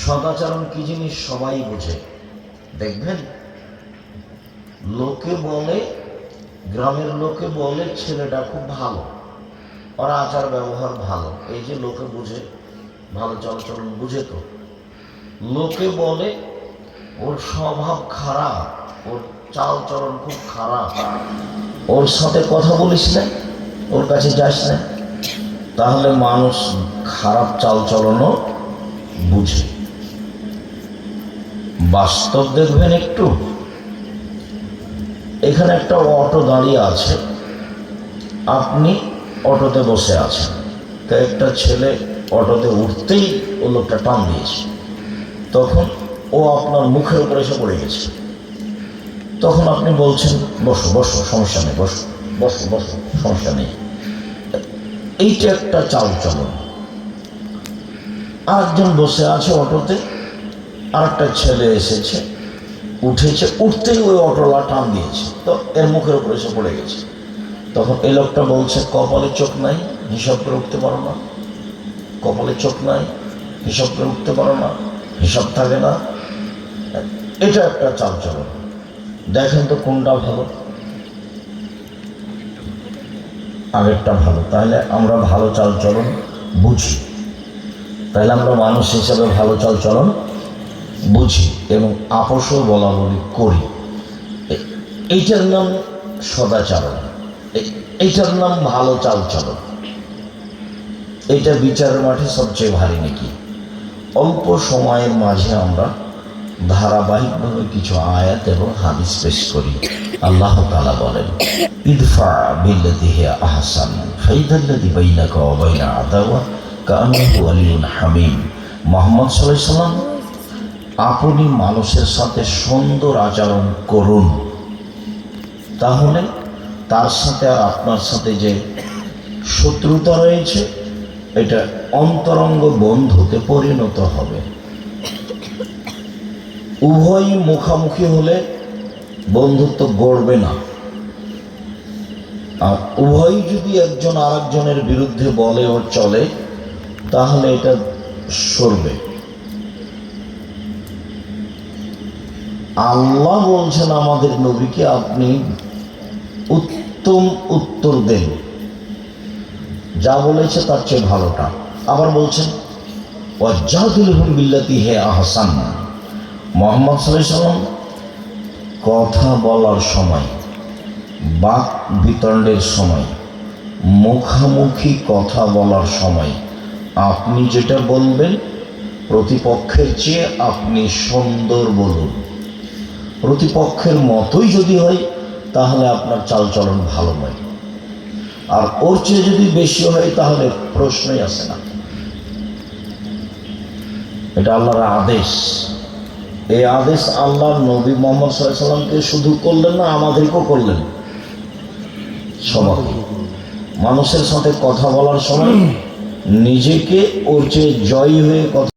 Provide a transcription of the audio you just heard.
সদাচরণ কি জিনিস সবাই বোঝে। দেখবেন লোকে বলে, গ্রামের লোকে বলে ছেলেটা খুব ভালো, ওর আচার ব্যবহার ভালো। এই যে লোকে বুঝে, ভালো চালচলন বুঝে। তো লোকে বলে ওর স্বভাব খারাপ, ওর চালচলন খুব খারাপ, ওর সাথে কথা বলিস না, ওর কাছে যাস না। তাহলে মানুষ খারাপ চালচলনও বুঝে। বাস্তব দেখবেন একটু, এখানে একটা অটো দাঁড়িয়ে আছে, আপনি অটোতে বসে আছেন, তো একটা ছেলে অটোতে উঠতেই ও লোকটা টান দিয়েছে, তখন ও আপনার মুখের উপরে এসে পড়ে গেছে। তখন আপনি বলছেন বসো বসো, সমস্যা নেই, বসো বসো বসো, সমস্যা নেই। এইটা একটা চালচলন। আরেকজন বসে আছে অটোতে, আর একটা ছেলে এসেছে, উঠেছে, উঠতেই ওই অটোলা টান দিয়েছে, তো এর মুখের উপরে এসে পড়ে গেছে। তখন এই লোকটা বলছে কপালে চোখ নাই, হিসাব করে উঠতে পারো না, কপালে চোখ নাই, হিসাব করে উঠতে পারো না, হিসাব থাকে না। এটা একটা চালচলন। দেখেন তো কোনটা ভালো, আগেরটা ভালো। তাহলে আমরা ভালো চালচলন বুঝি, তাহলে আমরা মানুষ হিসাবে ভালো চালচলন বুঝি এবং আপোষও বলা বলি করি। এইটার নাম সদাচরণ, এইটার নাম ভালো চালচলন। এইটা বিচারের মাঠে সবচেয়ে ভারী নাকি। অল্প সময়ের মাঝে আমরা ধারাবাহিকভাবে কিছু আয়াত এবং হাদিস পেশ করি। আল্লাহ তাআলা বলেন, ইদফা বিল্লাতি হিয়া আহসান ফাইদাল্লাযী বাইনাকা ওয়া বাইনা আদাওয়া কাআন্নাহু ওয়ালিয়্যুন হামীম। মুহাম্মদ সাল্লাল্লাহু আলাইহি ওয়াসাল্লাম, আপনি মানুষের সাথে সুন্দর আচরণ করুন, তাহলে তার সাথে আর আপনার সাথে যে শত্রুতা রয়েছে এটা অন্তরঙ্গ বন্ধুতে পরিণত হবে। উভয় মুখামুখি হলে বন্ধুত্ব গড়বে না, আর উভয় যদি একজন আরেকজনের বিরুদ্ধে বলে ও চলে তাহলে এটা সরবে। আল্লাহ বলছেন আমাদের নবীকে, আপনি উত্তম উত্তর দেন, যা বলেছে তার চেয়ে ভালোটা। আবার বলছেন ওয়াজাদিলহুম বিল্লাতি হিয়া আহসান। মুহাম্মদ সাল্লাল্লাহু আলাইহি ওয়াসাল্লাম কথা বলার সময়, বাক বিতণ্ডের সময়, মুখামুখি কথা বলার সময় আপনি যেটা বলবেন প্রতিপক্ষের চেয়ে আপনি সুন্দর বলুন। প্রতিপক্ষের মতোই যদি হয় তাহলে আপনার চালচলন ভালো নয়, আর ওর চেয়ে যদি বেশি হয় তাহলে প্রশ্নই আসে না। এটা আল্লাহর আদেশ। এই আদেশ আল্লাহ নবী মুহাম্মদ সাল্লাল্লাহু আলাইহি ওয়াসাল্লামকে শুধু করলেন না, আমাদেরকেও করলেন। সবাই মানুষের সাথে কথা বলার সময় নিজেকে ওর চেয়ে জয়ী হয়ে কথা